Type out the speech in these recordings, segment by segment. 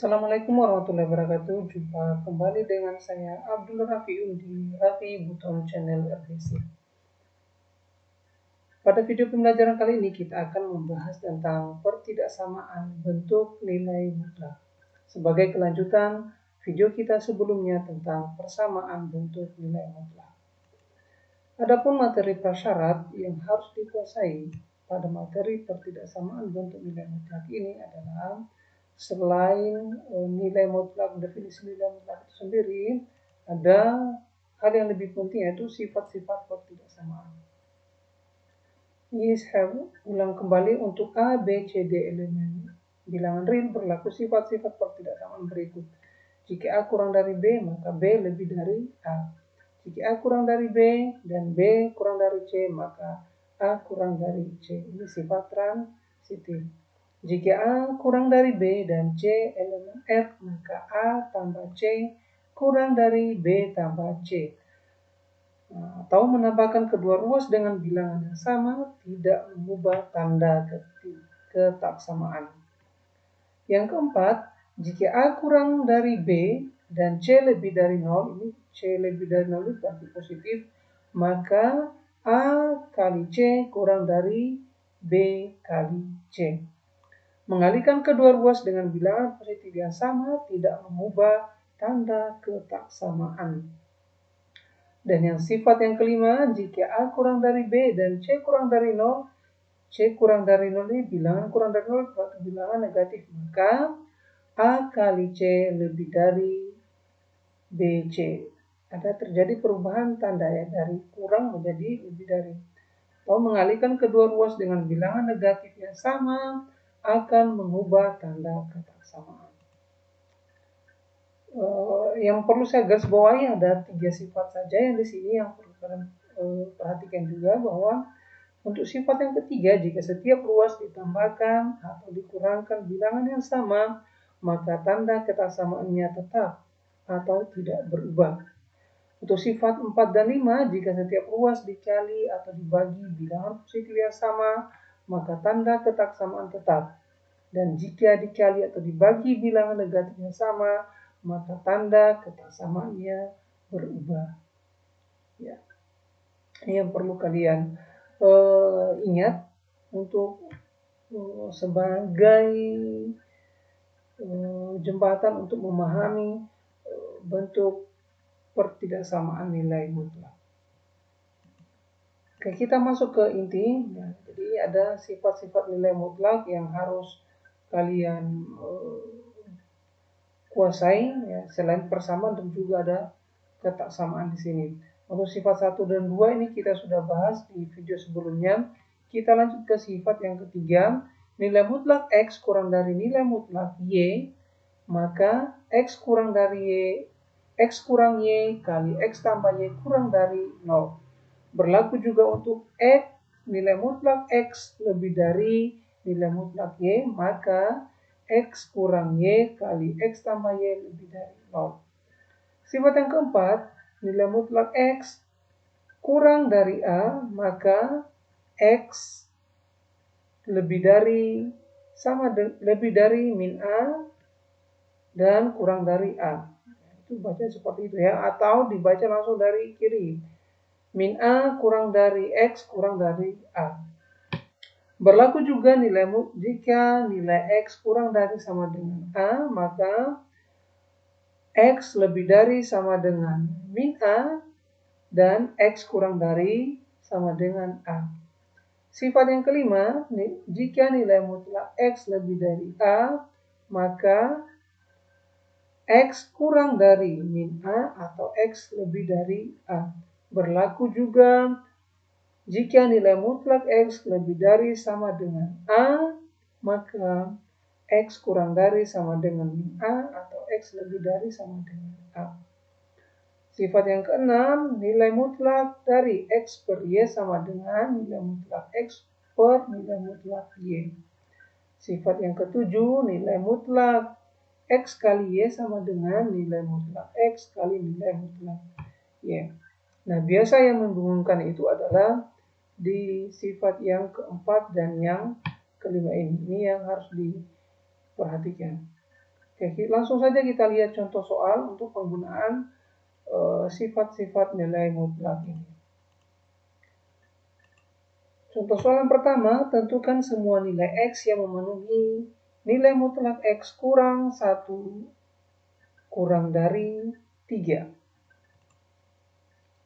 Assalamualaikum warahmatullahi wabarakatuh. Jumpa kembali dengan saya Abdul Rafiun di Rafi Buton Channel RDC. Pada video pembelajaran kali ini kita akan membahas tentang pertidaksamaan bentuk nilai mutlak. Sebagai kelanjutan video kita sebelumnya tentang persamaan bentuk nilai mutlak. Adapun materi prasyarat yang harus dikuasai pada materi pertidaksamaan bentuk nilai mutlak ini adalah selain nilai mutlak, definisi nilai mutlak itu sendiri, ada hal yang lebih penting yaitu sifat-sifat pertidaksamaan. Ini saya ulang kembali untuk A, B, C, D elemen bilangan real berlaku sifat-sifat pertidaksamaan berikut. Jika A kurang dari B, maka B lebih dari A. Jika A kurang dari B dan B kurang dari C, maka A kurang dari C. Ini sifat transitif. Jika A kurang dari B dan C elemen F, maka A tambah C kurang dari B tambah C. Atau menambahkan kedua ruas dengan bilangan yang sama tidak mengubah tanda ketaksamaan. Yang keempat, jika A kurang dari B dan C lebih dari 0, ini C lebih dari 0 itu berarti positif, maka A kali C kurang dari B kali C. Mengalihkan kedua ruas dengan bilangan positif yang sama tidak mengubah tanda ketaksamaan. Dan yang sifat yang kelima, jika A kurang dari B dan C kurang dari 0, C kurang dari 0 ini bilangan kurang dari 0 berarti bilangan negatif, maka A kali C lebih dari BC. Ada terjadi perubahan tanda ya, dari kurang menjadi lebih dari. Atau mengalihkan kedua ruas dengan bilangan negatif yang sama akan mengubah tanda ketaksamaan. Yang perlu saya garis bawahi ada 3 sifat saja yang di sini yang perlu kalian perhatikan juga, bahwa untuk sifat yang ketiga, jika setiap ruas ditambahkan atau dikurangkan bilangan yang sama, maka tanda ketaksamaannya tetap atau tidak berubah. Untuk sifat 4 dan 5, jika setiap ruas dikali atau dibagi bilangan positif yang sama, maka tanda ketaksamaan tetap. Dan jika dikali atau dibagi bilangan negatif yang sama, maka tanda ketaksamaannya berubah. Ya. Ini yang perlu kalian ingat untuk sebagai jembatan untuk memahami bentuk pertidaksamaan nilai mutlak. Oke, kita masuk ke inti. Ya, jadi ada sifat-sifat nilai mutlak yang harus kalian kuasai, ya, selain persamaan dan juga ada ketaksamaan di sini. Untuk sifat 1 dan 2 ini kita sudah bahas di video sebelumnya. Kita lanjut ke sifat yang ketiga. Nilai mutlak X kurang dari nilai mutlak Y, maka X kurang dari Y, X kurang Y kali X tambah Y kurang dari 0. Berlaku juga untuk X, nilai mutlak X lebih dari nilai mutlak Y, maka X kurang Y kali X tambah Y lebih dari 0. Sifat yang keempat, nilai mutlak X kurang dari A, maka X lebih dari lebih dari min A dan kurang dari A. Itu baca seperti itu ya, atau dibaca langsung dari kiri. Min A kurang dari X kurang dari A. Berlaku juga jika nilai X kurang dari sama dengan A, maka X lebih dari sama dengan min A dan X kurang dari sama dengan A. Sifat yang kelima, jika nilai mutlak X lebih dari A, maka X kurang dari min A atau X lebih dari A. Berlaku juga jika nilai mutlak X lebih dari sama dengan A, maka X kurang dari sama dengan min A atau X lebih dari sama dengan A. Sifat yang keenam, nilai mutlak dari X per Y sama dengan nilai mutlak X per nilai mutlak Y. Sifat yang ketujuh, nilai mutlak X kali Y sama dengan nilai mutlak X kali nilai mutlak Y. Nah, biasa yang membingungkan itu adalah di sifat yang keempat dan yang kelima ini yang harus diperhatikan. Oke, langsung saja kita lihat contoh soal untuk penggunaan sifat-sifat nilai mutlak ini. Contoh soal yang pertama, tentukan semua nilai X yang memenuhi nilai mutlak X kurang 1 kurang dari 3.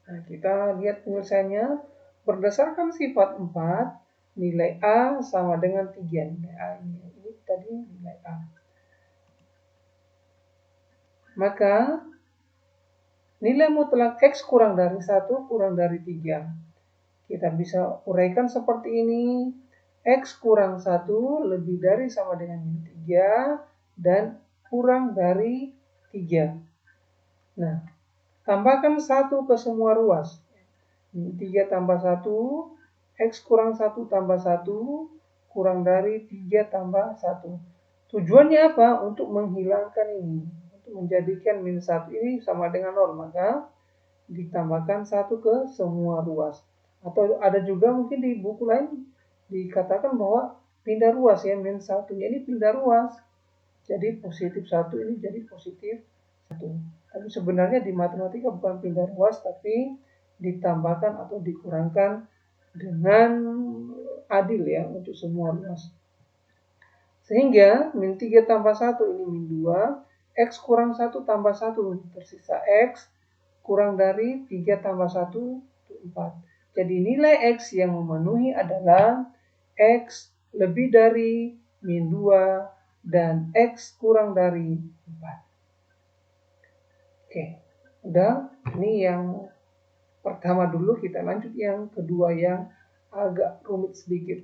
Nah, kita lihat penyelesaiannya. Berdasarkan sifat 4, nilai A sama dengan 3. Nilai A ini tadi nilai A. Maka nilai mutlak X kurang dari 1 kurang dari 3. Kita bisa uraikan seperti ini. X kurang 1 lebih dari sama dengan 3 dan kurang dari 3. Nah, tambahkan 1 ke semua ruas. 3 tambah 1, X kurang 1 tambah 1, kurang dari 3 tambah 1. Tujuannya apa? Untuk menghilangkan ini. Untuk menjadikan min 1 ini sama dengan 0. Maka ditambahkan 1 ke semua ruas. Atau ada juga mungkin di buku lain dikatakan bahwa pindah ruas ya, min 1-nya ini pindah ruas. Jadi positif 1 ini jadi positif 1. Tapi sebenarnya di matematika bukan pindah ruas, tapi ditambahkan atau dikurangkan dengan adil ya untuk semua ruas. Sehingga min 3 tambah 1 ini min 2, X kurang 1 tambah 1 tersisa X, kurang dari 3 tambah 1 itu 4. Jadi nilai X yang memenuhi adalah X lebih dari min 2 dan X kurang dari 4. Oke, udah. Ini yang pertama dulu, kita lanjut yang kedua yang agak rumit sedikit.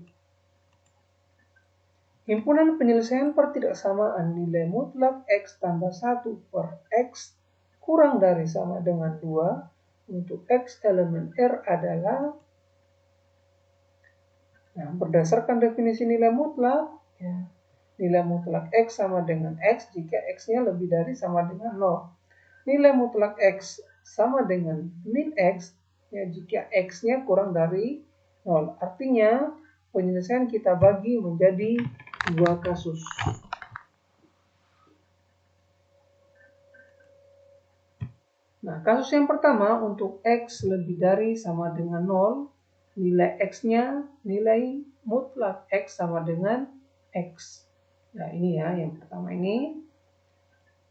Himpunan penyelesaian pertidaksamaan nilai mutlak X tambah 1 per X kurang dari sama dengan 2 untuk X elemen R adalah, nah, berdasarkan definisi nilai mutlak, ya, nilai mutlak X sama dengan X jika X-nya lebih dari sama dengan 0. Nilai mutlak X sama dengan min X ya, jika X-nya kurang dari 0. Artinya penyelesaian kita bagi menjadi 2 kasus. Nah, kasus yang pertama untuk X lebih dari sama dengan 0, nilai X-nya, nilai mutlak X sama dengan X. Nah, ini ya, yang pertama ini.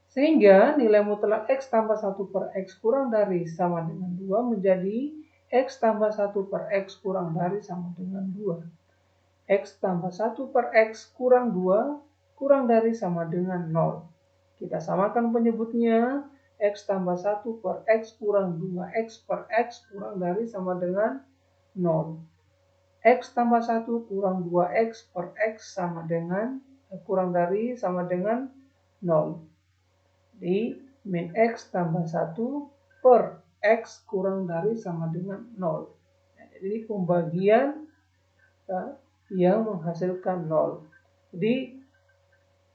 Sehingga nilai mutlak X tambah 1 per X kurang dari sama dengan 2 menjadi X tambah 1 per X kurang dari sama dengan 2. X tambah 1 per X kurang 2 kurang dari sama dengan 0. Kita samakan penyebutnya. X tambah 1 per X kurang 2X per X kurang dari sama dengan 0. X tambah 1 kurang 2X per X sama dengan kurang dari sama dengan 0. Jadi min X tambah 1 per X kurang dari sama dengan 0. Nah, jadi pembagian yang menghasilkan 0. Jadi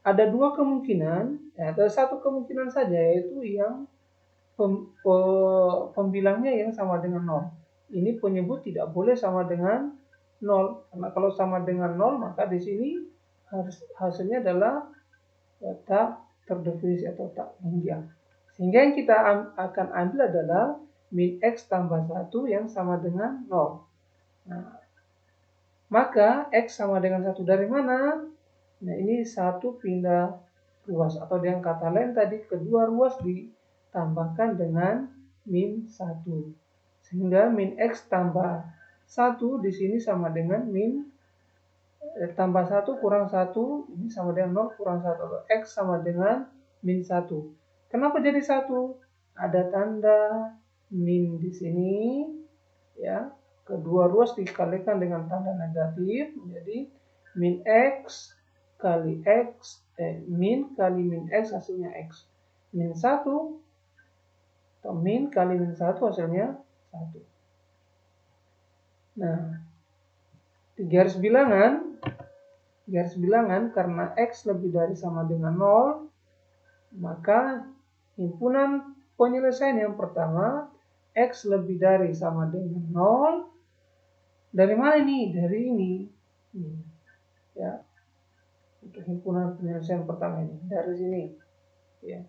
ada 2 kemungkinan, ya, ada 1 kemungkinan saja, yaitu yang pembilangnya yang sama dengan 0. Ini penyebut tidak boleh sama dengan 0, karena kalau sama dengan 0 maka di sini hasilnya adalah tak terdefinisi atau tak menunjang. Sehingga yang kita akan ambil adalah min X tambah 1 yang sama dengan 0. Nah, maka X sama dengan 1 dari mana? Nah, ini 1 pindah ruas, atau dengan kata lain tadi kedua ruas ditambahkan dengan min 1. Sehingga min X tambah 1 di sini sama dengan min tambah 1 kurang 1, ini sama dengan 0 kurang 1, atau X sama dengan min 1. Kenapa jadi 1? Ada tanda min di sini, ya. Kedua ruas dikalikan dengan tanda negatif menjadi min X kali X, min kali min X hasilnya X. Min 1 atau min kali min 1 hasilnya 1. Nah, di garis bilangan karena X lebih dari sama dengan 0, maka himpunan penyelesaian yang pertama X lebih dari sama dengan 0. Dari mana ini? Dari ini. Ya. Untuk himpunan penyelesaian pertama ini. Dari sini. Ya.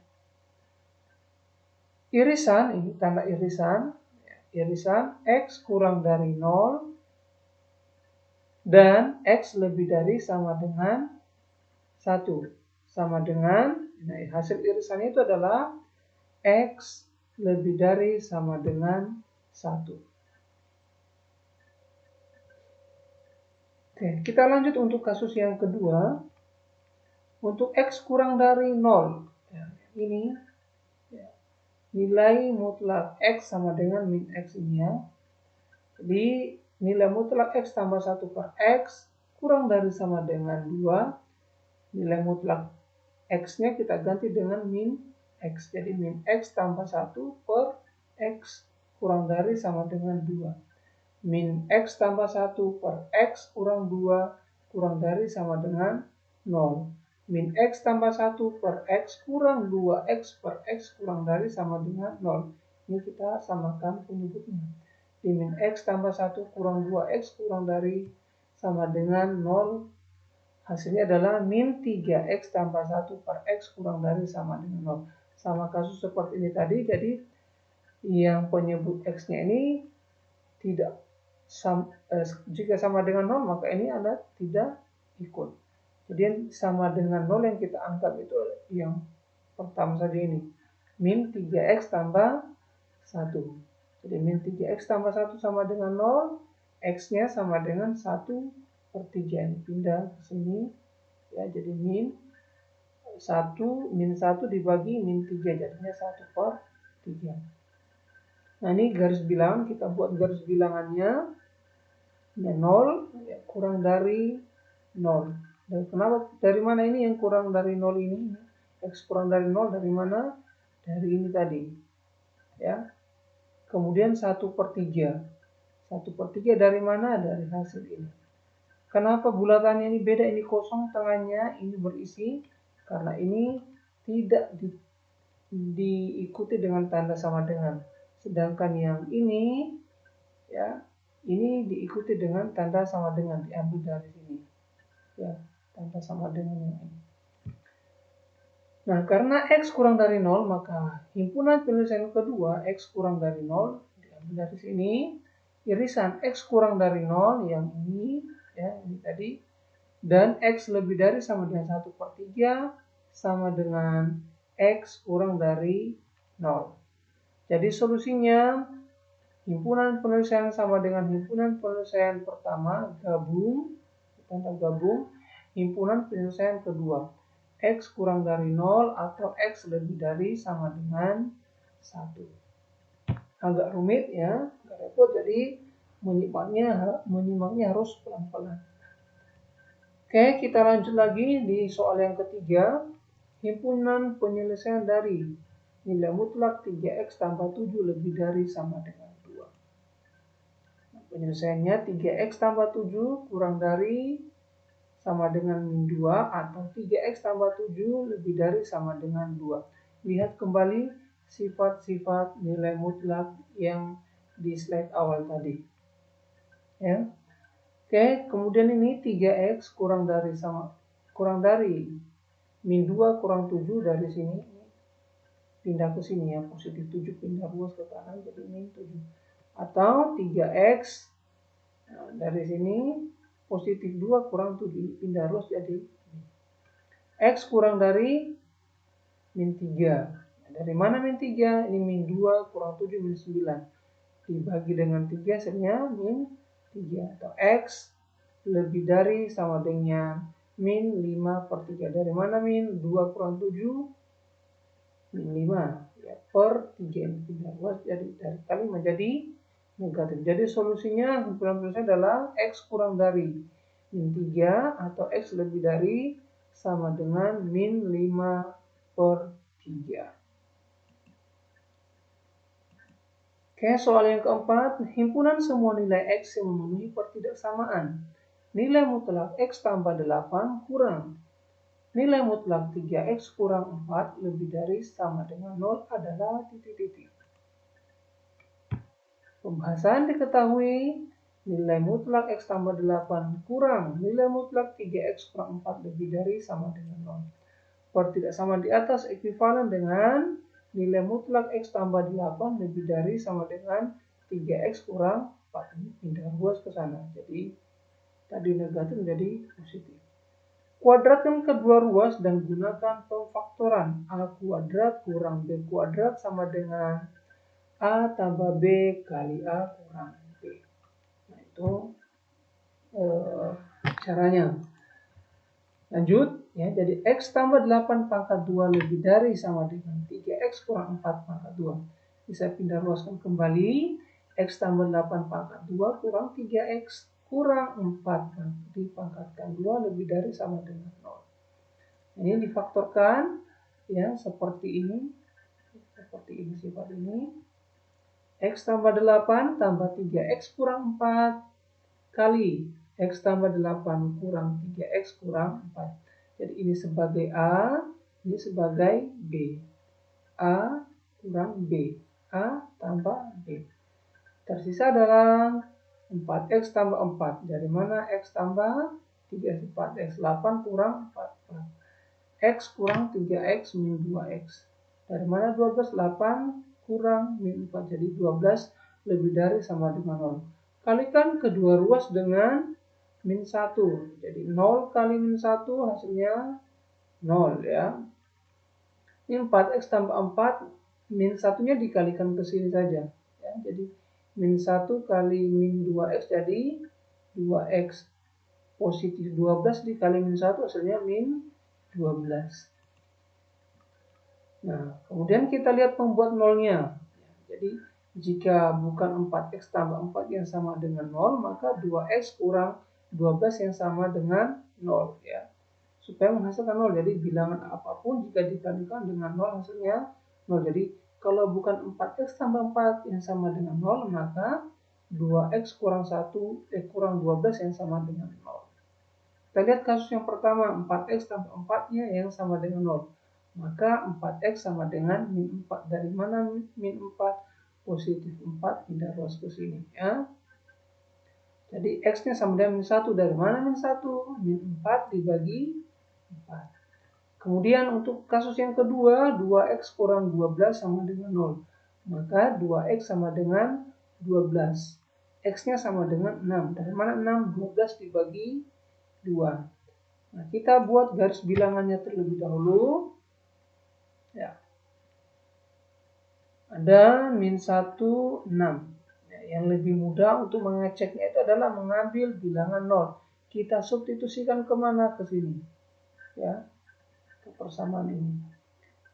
Irisan, ini tanda irisan. Irisan X kurang dari 0 dan X lebih dari sama dengan 1. Sama dengan, nah hasil irisannya itu adalah X lebih dari sama dengan 1. Oke, kita lanjut untuk kasus yang kedua. Untuk X kurang dari 0. Ya, ini ya, nilai mutlak X sama dengan min X ini ya. Jadi nilai mutlak X tambah 1 per X kurang dari sama dengan 2. Nilai mutlak X-nya kita ganti dengan min X. Jadi min X tambah 1 per X kurang dari sama dengan 2. Min X tambah 1 per X kurang 2 kurang dari sama dengan 0. Min X tambah 1 per X kurang 2X per X kurang dari sama dengan 0. Ini kita samakan penyebutnya. Di min X tambah 1 kurang 2X kurang dari sama dengan 0. Hasilnya adalah min 3X tambah 1 per X kurang dari sama dengan 0. Sama kasus seperti ini tadi, jadi yang penyebut X-nya ini tidak jika sama dengan 0 maka ini ada tidak ikut. Jadi sama dengan 0 yang kita anggap itu yang pertama saja ini. Min 3X tambah 1. Jadi min 3X tambah 1 sama dengan 0. X-nya sama dengan 1 per 3. Ini pindah ke sini. Ya, jadi min 1 dibagi min 3. Jadinya 1 per 3. Nah ini garis bilangan. Kita buat garis bilangannya. Ya, 0 ya, kurang dari 0. Dan kenapa? Dari mana ini yang kurang dari 0 ini? X kurang dari 0 dari mana? Dari ini tadi. Ya. Kemudian 1 per 3. 1 per 3 dari mana? Dari hasil ini. Kenapa bulatannya ini beda? Ini kosong tengahnya, ini berisi. Karena ini tidak diikuti dengan tanda sama dengan. Sedangkan yang ini, ya, ini diikuti dengan tanda sama dengan. Diambil dari sini. Ya, tanda sama dengan yang ini. Nah, karena X kurang dari 0, maka himpunan penyelesaian kedua X kurang dari 0 diambil dari sini. Irisan X kurang dari 0 yang ini, ya, ini tadi. Dan X lebih dari sama dengan 1 per 3 sama dengan X kurang dari 0. Jadi solusinya himpunan penyelesaian sama dengan himpunan penyelesaian pertama gabung, tanda gabung, himpunan penyelesaian kedua. X kurang dari 0 atau X lebih dari sama dengan 1. Agak rumit ya, agak repot, jadi menyimaknya harus pelan-pelan. Oke, kita lanjut lagi di soal yang ketiga. Himpunan penyelesaian dari nilai mutlak 3X tambah 7 lebih dari sama dengan 2. Nah, penyelesaiannya 3X tambah 7 kurang dari sama dengan min 2 atau 3X tambah 7 lebih dari sama dengan 2. Lihat kembali sifat-sifat nilai mutlak yang di slide awal tadi. Ya. Oke, kemudian ini 3X kurang dari min 2 kurang 7 dari sini. Pindah ke sini ya, positif 7 pindah ruas ke kanan jadi min 7. Atau 3X nah, dari sini positif 2 kurang 7 pindah ruas jadi X kurang dari min 3. Dari mana min 3? Ini min 2 kurang 7 min 9. Dibagi dengan 3 hasilnya min 3. Atau X lebih dari sama dengan min 5 per 3. Dari mana min? 2 kurang 7 min 5. Ya, per 3 ini pindah ruas jadi dari kali menjadi negatif. Jadi solusinya himpunan penyelesaian adalah X kurang dari min 3 atau X lebih dari sama dengan min 5 per 3. Oke, soal yang keempat, himpunan semua nilai X yang memenuhi pertidaksamaan. Nilai mutlak X tambah 8 kurang nilai mutlak 3X kurang 4 lebih dari sama dengan 0 adalah titik-titik. Pembahasan diketahui nilai mutlak X tambah 8 kurang nilai mutlak 3X kurang 4 lebih dari sama dengan 0. Pertidaksamaan di atas ekuivalen dengan nilai mutlak X tambah 8 lebih dari sama dengan 3X kurang 4. Ini pindah ruas ke sana. Jadi tadi negatif menjadi positif. Kuadratkan kedua ruas dan gunakan pemfaktoran. A kuadrat kurang B kuadrat sama dengan A tambah B kali A kurang B. Nah, itu caranya. Lanjut, ya, jadi X tambah 8 pangkat 2 lebih dari sama dengan 3X kurang 4 pangkat 2. Bisa pindah ruaskan kembali. X tambah 8 pangkat 2 kurang 3X kurang 4. Dipangkatkan 2 lebih dari sama dengan 0. Ini difaktorkan, ya, seperti ini. Seperti ini sifat ini. X tambah 8 tambah 3X kurang 4 kali X tambah 8 kurang 3X kurang 4. Jadi ini sebagai A, ini sebagai B. A kurang B. A tambah B. Tersisa adalah 4X tambah 4. Dari mana X tambah 3X 4X. 8 kurang 4. X kurang 3X min 2X. Dari mana 12? 8 kurang min 4. Jadi 12 lebih dari sama dengan 0. Kalikan kedua ruas dengan min 1. Jadi 0 kali min 1 hasilnya 0, ya. Ini 4X tambah 4. Min 1-nya dikalikan ke sini saja. Ya, jadi min 1 kali min 2X jadi 2X positif 12 dikali min 1 hasilnya min 12. Nah, kemudian kita lihat pembuat nolnya. Jadi, jika bukan 4X tambah 4 yang sama dengan 0, maka 2X kurang 12 yang sama dengan 0. Ya. Supaya menghasilkan 0. Jadi, bilangan apapun jika dikalikan dengan 0 hasilnya 0. Jadi, kalau bukan 4X tambah 4 yang sama dengan 0, maka 2X kurang 1, kurang 12 yang sama dengan 0. Kita lihat kasus yang pertama, 4X tambah 4-nya yang sama dengan 0. Maka 4X sama dengan min 4. Dari mana min 4? Positif 4, pindah ruas ke sini. Ya. Jadi X-nya sama dengan min 1. Dari mana min 1? Min 4 dibagi 4. Kemudian untuk kasus yang kedua, 2X kurang 12 sama dengan 0. Maka 2X sama dengan 12. X-nya sama dengan 6. Dari mana 6? 12 dibagi 2. Nah, kita buat garis bilangannya terlebih dahulu. Ya. Ada min 1, 6. Ya, yang lebih mudah untuk mengeceknya itu adalah mengambil bilangan 0. Kita substitusikan kemana? Ke sini. Ya, ke persamaan ini.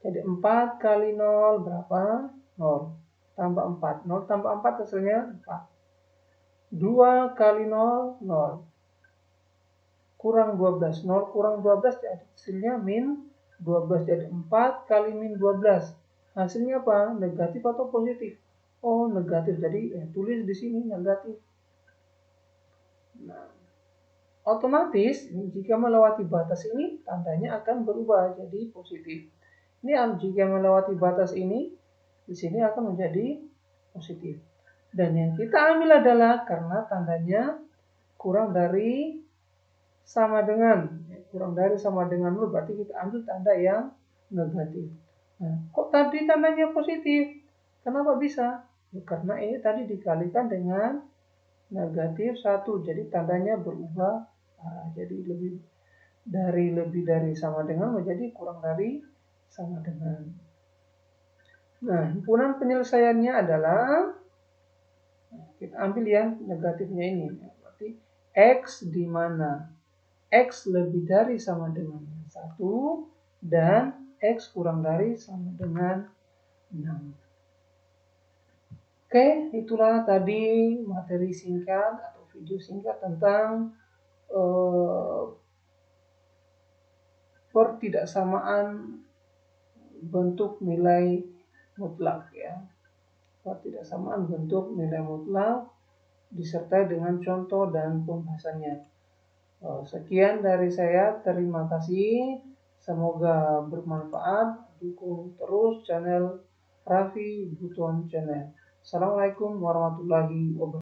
Jadi 4 kali 0 berapa? 0. Tambah 4. 0 tambah 4 hasilnya 4. 2 kali 0, 0. Kurang 12. 0 kurang 12 jadi hasilnya min 12. Jadi 4 kali min 12. Hasilnya apa? Negatif atau positif? Oh, negatif. Jadi tulis di sini negatif. Nah, otomatis jika melewati batas ini tandanya akan berubah jadi positif. Ini jika melewati batas ini di sini akan menjadi positif. Dan yang kita ambil adalah karena tandanya kurang dari sama dengan, kurang dari sama dengan 0, berarti kita ambil tanda yang negatif. Nah, kok tadi tandanya positif? Kenapa bisa? Ya, karena ini tadi dikalikan dengan negatif 1, jadi tandanya berubah arah. Jadi lebih dari sama dengan menjadi kurang dari sama dengan. Nah, himpunan penyelesaiannya adalah, kita ambil yang negatifnya ini. Berarti X di mana X lebih dari sama dengan 1 dan X kurang dari sama dengan 6. Oke, itulah tadi materi singkat atau video singkat tentang pertidaksamaan bentuk nilai mutlak, ya. Pertidaksamaan bentuk nilai mutlak disertai dengan contoh dan pembahasannya. Sekian dari saya, terima kasih, semoga bermanfaat. Dukung terus channel Raffi Buton Channel. Assalamualaikum warahmatullahi wabarakatuh.